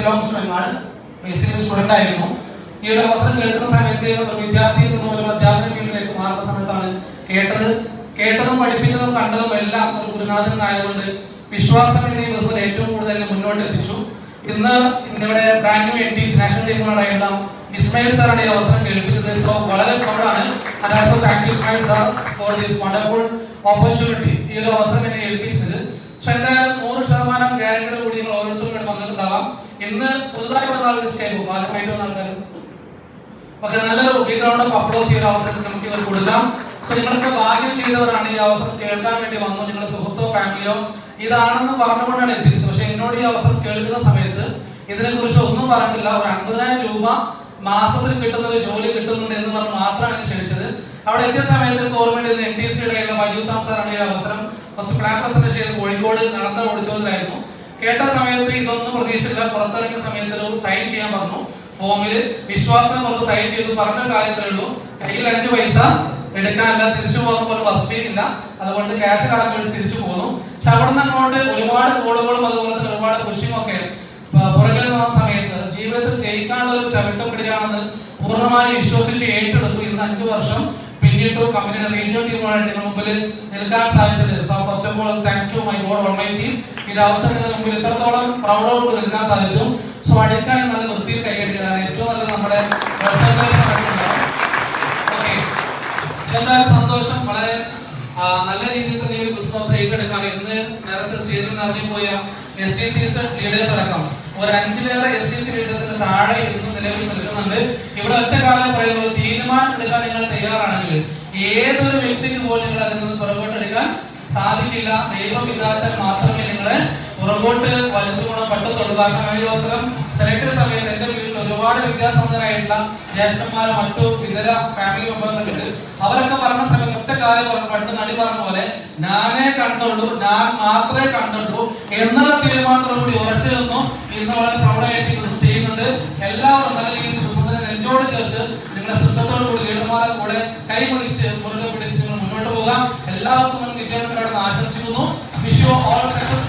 Belongs to Bengal, basically student ആയിരുന്നു. ഈ ഒരു അവസരം കേൾക്കുന്ന സമയത്ത് ഒരു വിദ്യാർത്ഥിയിൽ നിന്നും ഒരു അധ്യാപന ഫീൽഡിലേക്ക് മാറുന്ന സമയത്താണ് കേട്ടതും പഠിപ്പിച്ചതും കണ്ടതും എല്ലാം ഒരു ഗുരുനാഥൻ ആയതുകൊണ്ട് വിശ്വാസം എന്ന ഈ ബസ്സിൽ ഏറ്റവും കൂടുതൽ മുന്നോട്ട് എത്തിച്ചു. ഇന്ന് ഇവിടെ ബ്രാൻഡ് ന്യൂ എൻറ്റീസ് നാഷണൽ ടീമുകളായുള്ള ഇസ്മായിൽ സാറാണ് ഈ അവസരം കേൾപ്പിച്ചത്. സോ വളരെ പ്രൗഡാണ്. And also thank you Ismail sir for this wonderful opportunity, ഈ ഒരു അവസരം എന്നെ ഏൽപ്പിച്ചത്. സോ എന്തായാലും 100% ഗ്യാരണ്ടിയോട് കൂടി നിങ്ങൾ ഓരോരുത്തരും ഇവിടെ വന്നിട്ടുണ്ടാവാം. ഇന്ന് പുതുതായി വന്ന ആളുകൾ സ്റ്റേജ് ആദ്യമായിട്ട് വന്ന ആൾക്കാരും ഒക്കെ നല്ലൊരു ബിഗ് റൗണ്ട് ഓഫ് അപ്ലോസ് ഈ ഒരു അവസരത്തിൽ നമുക്ക് ഇവർ കൊടുക്കാം. സോ നിങ്ങൾക്ക് ഭാഗ്യം ചെയ്തവരാണ് ഈ അവസരം കേൾക്കാൻ വേണ്ടി വന്നു. നിങ്ങളുടെ സുഹൃത്തോ ഫാമിലിയോ ഇതാണെന്ന് പറഞ്ഞുകൊണ്ടാണ് എത്തിച്ചത്. പക്ഷെ എന്നോട് ഈ അവസരം കേൾക്കുന്ന സമയത്ത് ഇതിനെ കുറിച്ച് ഒന്നും പറഞ്ഞില്ല. ഒരു 50,000 രൂപ മാസത്തിൽ കിട്ടുന്ന ഒരു ജോലി കിട്ടുന്നുണ്ട് എന്ന് പറഞ്ഞ് മാത്രമാണ് ക്ഷണിച്ചത്. അവിടെ എത്തിയ സമയത്ത് ഓർമ്മയുണ്ട് NTSC മജൂസാം സാറാണ് ഈ അവസരം ഫസ്റ്റ് പ്ലാൻ പ്രസന്റ് ചെയ്ത് കോഴിക്കോട് നടന്ന ഓഡിറ്റോറിയത്തിലായിരുന്നു. കേട്ട സമയത്ത് ഇതൊന്നും പ്രതീക്ഷിച്ചില്ല. പുറത്തിറങ്ങിയ സമയത്ത് ഒരു സൈൻ ചെയ്യാൻ പറഞ്ഞു. ഫോമില് വിശ്വാസം പുറത്ത് സൈൻ ചെയ്തു. പറഞ്ഞ കാര്യത്തിലേ ഉള്ളൂ, കയ്യിൽ 5 പൈസ എടുക്കാനില്ല, തിരിച്ചു പോകുമ്പോൾ ഒരു ബസ് ഫീ ഇല്ല, അതുകൊണ്ട് ക്യാഷ് കടന്നു തിരിച്ചു പോകുന്നു. പക്ഷെ അവിടെ നിന്ന് അങ്ങോട്ട് ഒരുപാട് കോളുകളും അതുപോലെ തന്നെ ഒരുപാട് പുഷിങ്ങും ഒക്കെ പുറകിൽ വന്ന സമയത്ത് ജീവിതത്തിൽ ജയിക്കാനുള്ള ഒരു ചവിട്ടം പിടിക്കാണെന്ന് പൂർണ്ണമായി വിശ്വസിച്ച് ഏറ്റെടുത്തു. ഇന്ന് 5 വർഷം പിന്നീട് കമ്പനിയുടെ റീജിയണൽ ടീമുമായിട്ട് നിങ്ങൾ മുമ്പിൽ നിൽക്കാൻ സാധിച്ചത്. First of all thank to my God almighty. ഈ അവസരത്തിന് മുമ്പിൽ ഇത്രത്തോളം പ്രൗഡോട് നിൽക്കാൻ സാധിച്ചു. സോ അടുക്കാണെങ്കിൽ നല്ല വൃത്തിയിൽ കൈകടിക്കുക, ഏറ്റവും നല്ല നമ്മുടെ സന്തോഷം. വളരെ നല്ല രീതിയിൽ തന്നെ ഒരു ബിസിനസ് ഏറ്റെടുക്കാൻ ഇന്ന് നേരത്തെ സ്റ്റേജിൽ നിറഞ്ഞു പോയ STC ലീഡേഴ്സ് അടക്കം ഒരു 5-ലേറെ STC ലീഡേഴ്സിന് താഴെ ഇന്ന് നിലവിൽ നിൽക്കുന്നുണ്ട്. ഇവിടെ ഒറ്റ കാലം പറയുന്നത് തീരുമാനം എടുക്കാൻ നിങ്ങൾ തയ്യാറാണെങ്കിൽ ഏതൊരു വ്യക്തിക്ക് പോലും നിങ്ങൾ അതിൽ നിന്ന് പുറകോട്ടെടുക്കാൻ സാധിക്കില്ല. ദൈവം വിചാരിച്ചാൽ മാത്രമേ നിങ്ങളെ പുറകോട്ട് വലിച്ചുകൊണ്ട് പറ്റത്തുള്ളൂ. കാരണം ഈ അവസരം സെലക്ട് സമയത്ത് എന്റെ വീട്ടിൽ ഒരുപാട് വിദ്യാസമ്പന്നരായിട്ടുള്ള ജ്യേഷ്ഠന്മാരും മറ്റു ഇതര ഫാമിലി മെമ്പേഴ്സ് ഒക്കെ ഉണ്ട്. അവരൊക്കെ പറഞ്ഞ സമയത്ത് ഒറ്റ കാര്യം പറഞ്ഞു, പണ്ട് നടി പറഞ്ഞ പോലെ ഞാനേ കണ്ടുള്ളൂ, ഞാൻ മാത്രമേ കണ്ടുള്ളൂ എന്നുള്ള തീരുമാനത്തോടുകൂടി ഉറച്ചു നിന്നു. ഇന്ന് വളരെ പ്രൗഢമായിട്ട് ചെയ്യുന്നുണ്ട്. എല്ലാവരും നല്ല രീതിയിൽ ബിസിനസിനെ നെഞ്ചോട് ചേർത്ത് നിങ്ങളുടെ സിസ്റ്റത്തോടു കൂടി ലീഡർമാരെ കൂടെ കൈപിടിച്ച് മുറുകെ പിടിച്ച് നിങ്ങൾ മുന്നോട്ട് പോകാം. എല്ലാവർക്കും വിജയം ആശംസിക്കുന്നു. Wish you all success.